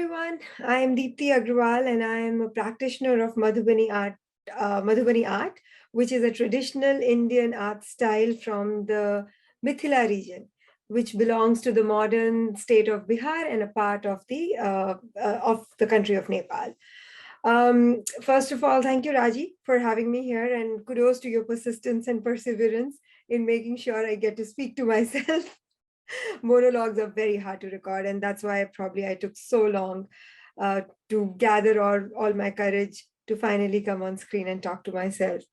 everyone. I am Deepti Agrawal and I am a practitioner of Madhubani Art, which is a traditional Indian art style from the Mithila region, which belongs to the modern state of Bihar and a part of the country of Nepal. First of all, thank you, Raji, for having me here, and kudos to your persistence and perseverance in making sure I get to speak to myself. Monologues are very hard to record, and that's why I took so long to gather all my courage to finally come on screen and talk to myself.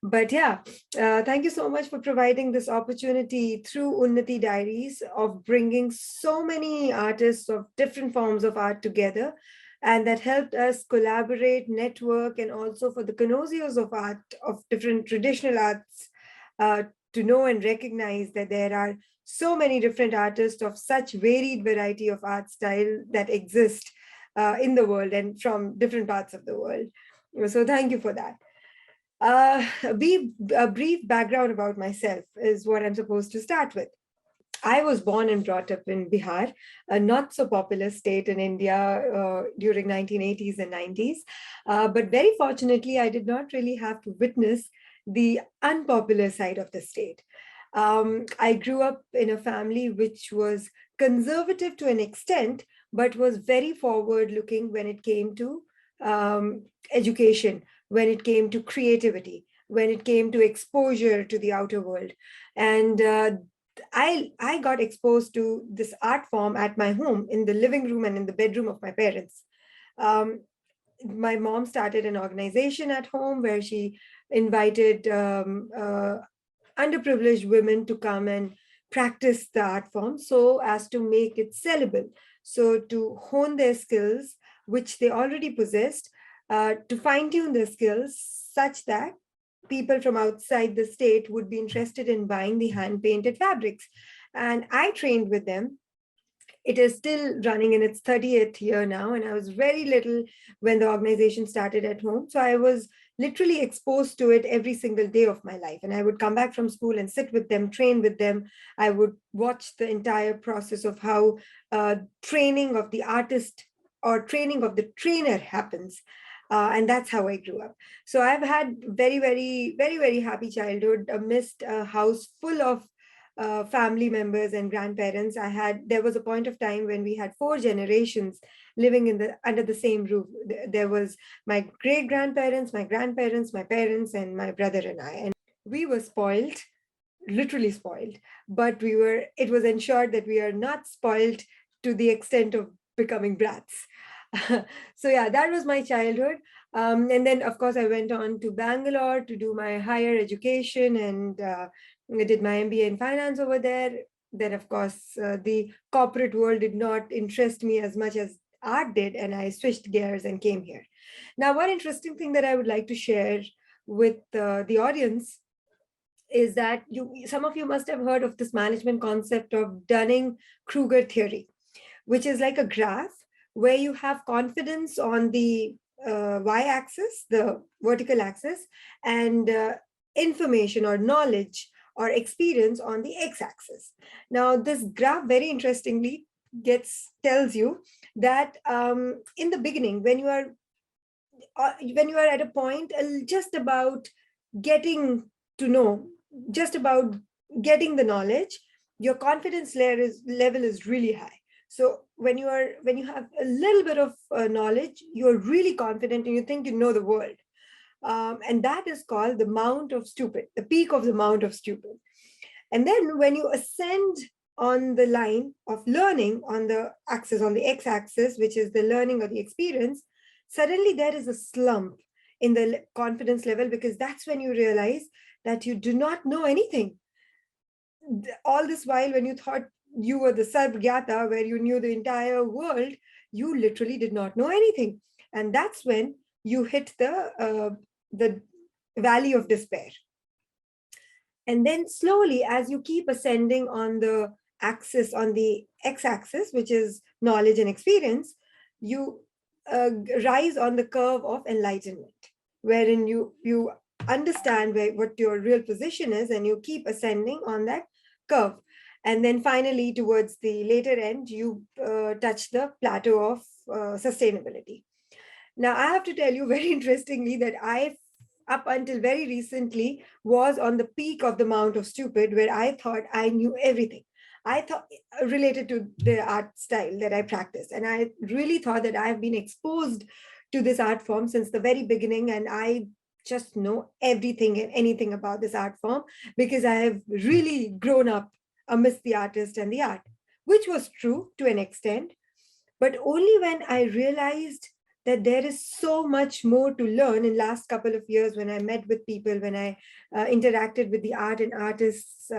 But yeah, thank you so much for providing this opportunity through Unnati Diaries of bringing so many artists of different forms of art together, and that helped us collaborate, network, and also for the connoisseurs of art, of different traditional arts, uh, to know and recognize that there are so many different artists of such varied variety of art style that exist in the world and from different parts of the world. So thank you for that. A brief background about myself is what I'm supposed to start with. I was born and brought up in Bihar, a not so populous state in India during 1980s and 90s. But very fortunately, I did not really have to witness the unpopular side of the state. I grew up in a family which was conservative to an extent, but was very forward looking when it came to education, when it came to creativity, when it came to exposure to the outer world. And I got exposed to this art form at my home, in the living room and in the bedroom of my parents. Um, my mom started an organization at home where she invited underprivileged women to come and practice the art form so as to make it sellable. So to hone their skills, which they already possessed, to fine tune their skills such that people from outside the state would be interested in buying the hand painted fabrics. And I trained with them. It is still running in its 30th year now, and I was very little when the organization started at home. So I was literally exposed to it every single day of my life. And I would come back from school and sit with them, train with them. I would watch the entire process of how training of the artist or training of the trainer happens. And that's how I grew up. So I've had very happy childhood amidst a house full of family members and grandparents. There was a point of time when we had four generations living under the same roof. There was my great grandparents, my grandparents, my parents, and my brother and I. And we were spoiled, literally spoiled, but it was ensured that we are not spoiled to the extent of becoming brats. So yeah, that was my childhood. And then of course I went on to Bangalore to do my higher education, and I did my MBA in finance over there. Then, of course, the corporate world did not interest me as much as art did, and I switched gears and came here. Now, one interesting thing that I would like to share with the audience is that some of you must have heard of this management concept of Dunning-Kruger theory, which is like a graph where you have confidence on the y-axis, the vertical axis, and information or knowledge or experience on the x-axis. Now, this graph very interestingly tells you that in the beginning, when you are at a point just about getting to know, just about getting the knowledge, your confidence level is really high. So when you have a little bit of knowledge, you're really confident and you think you know the world. And that is called the Mount of Stupid, the peak of the Mount of Stupid. And then when you ascend on the line of learning on the x-axis, which is the learning or the experience, suddenly there is a slump in the confidence level, because that's when you realize that you do not know anything. All this while, when you thought you were the Sarvgyata, where you knew the entire world, you literally did not know anything. And that's when you hit the valley of despair. And then slowly, as you keep ascending on the axis, on the x-axis, which is knowledge and experience, you rise on the curve of enlightenment, wherein you understand what your real position is, and you keep ascending on that curve. And then finally, towards the later end, you touch the plateau of sustainability. Now, I have to tell you very interestingly that I, up until very recently, was on the peak of the Mount of Stupid, where I thought I knew everything. I thought related to the art style that I practice. And I really thought that I've been exposed to this art form since the very beginning. And I just know everything and anything about this art form because I have really grown up amidst the artist and the art, which was true to an extent. But only when I realized that there is so much more to learn in last couple of years when I met with people, when I interacted with the art and artists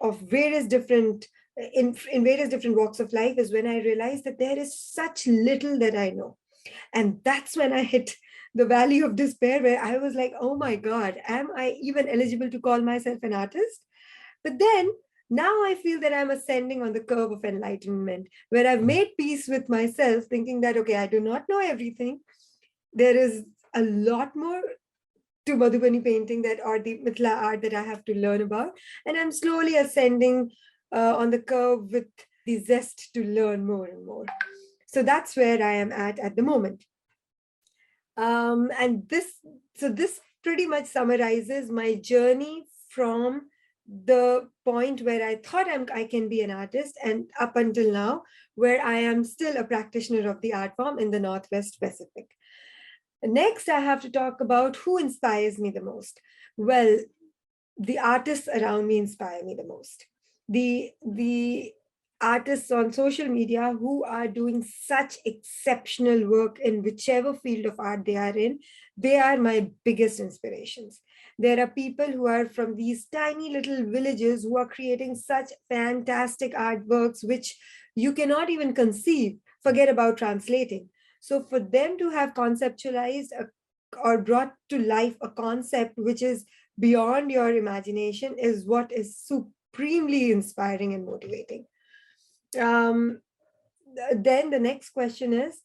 of various different in various different walks of life, is when I realized that there is such little that I know. And that's when I hit the valley of despair, where I was like, oh my God, am I even eligible to call myself an artist? But then now I feel that I'm ascending on the curve of enlightenment, where I've made peace with myself, thinking that, okay, I do not know everything. There is a lot more to Madhubani painting that, or the Mithila art, that I have to learn about. And I'm slowly ascending on the curve with the zest to learn more and more. So that's where I am at the moment. And this pretty much summarizes my journey from the point where I thought I can be an artist, and up until now, where I am still a practitioner of the art form in the Northwest Pacific. Next, I have to talk about who inspires me the most. Well, the artists around me inspire me the most. The artists on social media who are doing such exceptional work in whichever field of art they are in, they are my biggest inspirations. There are people who are from these tiny little villages who are creating such fantastic artworks, which you cannot even conceive, forget about translating. So for them to have conceptualized or brought to life a concept which is beyond your imagination is what is supremely inspiring and motivating. Then the next question is,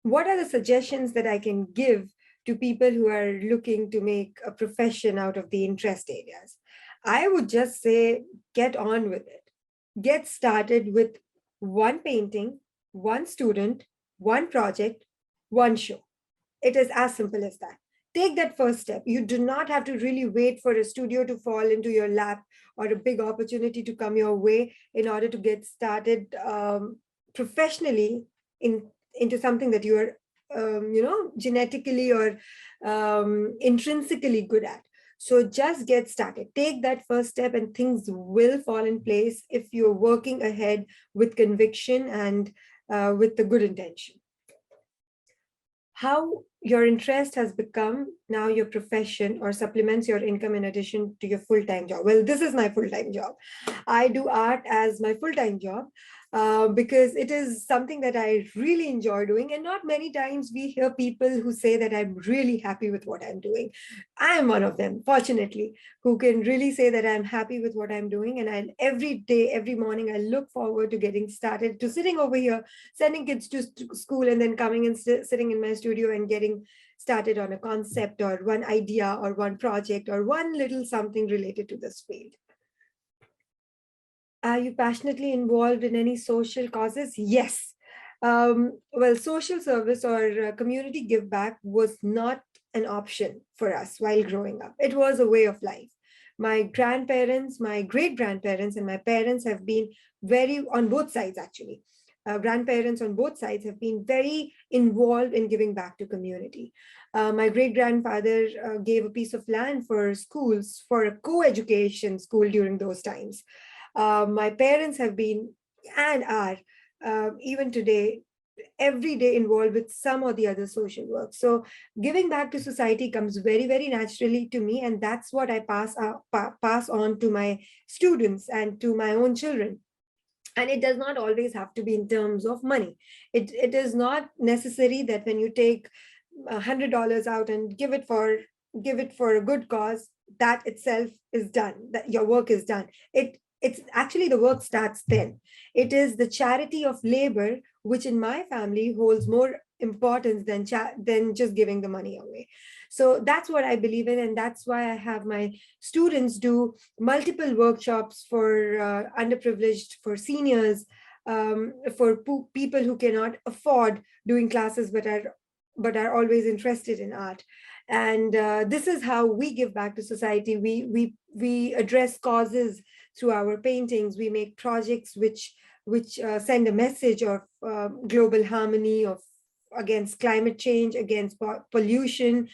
what are the suggestions that I can give to people who are looking to make a profession out of the interest areas? I would just say, get on with it. Get started with one painting, one student, one project, one show. It is as simple as that. Take that first step. You do not have to really wait for a studio to fall into your lap or a big opportunity to come your way in order to get started professionally into something that you are, genetically or intrinsically good at. So just get started. Take that first step and things will fall in place if you're working ahead with conviction and with the good intention. How your interest has become now your profession or supplements your income in addition to your full-time job. Well, this is my full-time job. I do art as my full-time job because it is something that I really enjoy doing. And not many times we hear people who say that I'm really happy with what I'm doing. I am one of them, fortunately, who can really say that I'm happy with what I'm doing. And every day, every morning, I look forward to getting started, to sitting over here, sending kids to school, and then coming and sitting in my studio and getting started on a concept or one idea or one project or one little something related to this field. Are you passionately involved in any social causes? Yes. Well, social service or community give back was not an option for us while growing up. It was a way of life. My grandparents, my great-grandparents, and my parents have been very, on both sides actually, grandparents on both sides have been very involved in giving back to community. My great-grandfather gave a piece of land for schools, for a co-education school during those times. My parents have been and are even today every day involved with some or the other social work. So giving back to society comes very, very naturally to me, and that's what I pass on to my students and to my own children. And it does not always have to be in terms of money. It is not necessary that when you take $100 out and give it for a good cause, that itself is done, that your work is done. It's actually, the work starts then. It is the charity of labor, which in my family holds more importance than just giving the money away. So that's what I believe in, and that's why I have my students do multiple workshops for underprivileged, for seniors, for people who cannot afford doing classes but are always interested in art. And this is how we give back to society. We address causes through our paintings. We make projects which send a message of global harmony, of against climate change, against pollution,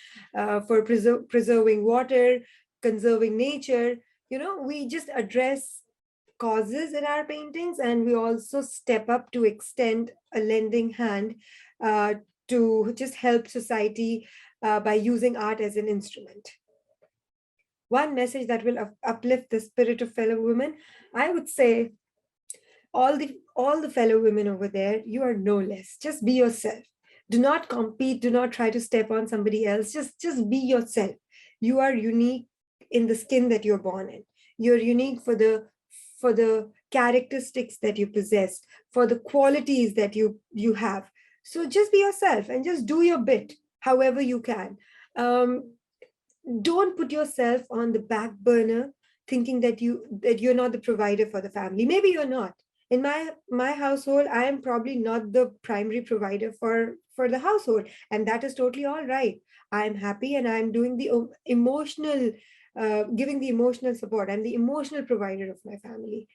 for preserving water, conserving nature. We just address causes in our paintings, and we also step up to extend a lending hand uh, to just help society by using art as an instrument. One message that will uplift the spirit of fellow women, I would say, all the fellow women over there, you are no less. Just be yourself. Do not compete. Do not try to step on somebody else. Just be yourself. You are unique in the skin that you're born in. You're unique for the characteristics that you possess, for the qualities that you have. So just be yourself and just do your bit however you can. Um, don't put yourself on the back burner thinking that you're not the provider for the family. Maybe you're not. In my household, I am probably not the primary provider for the household, and that is totally all right. I am happy and I'm doing the emotional, giving the emotional support. I'm the emotional provider of my family.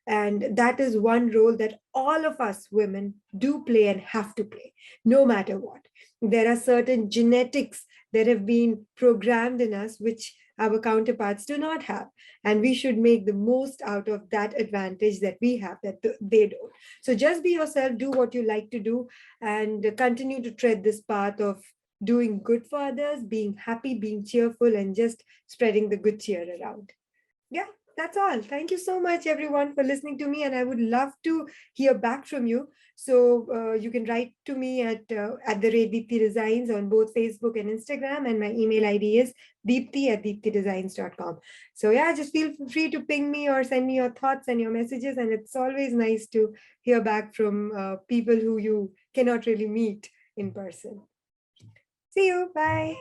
And that is one role that all of us women do play and have to play, no matter what. There are certain genetics that have been programmed in us, which our counterparts do not have. And we should make the most out of that advantage that we have that they don't. So just be yourself, do what you like to do, and continue to tread this path of doing good for others, being happy, being cheerful, and just spreading the good cheer around. Yeah, that's all. Thank you so much, everyone, for listening to me. And I would love to hear back from you. So you can write to me at the rate Deepti Designs on both Facebook and Instagram. And my email ID is deepti@deeptidesigns.com. So yeah, just feel free to ping me or send me your thoughts and your messages. And it's always nice to hear back from people who you cannot really meet in person. See you. Bye.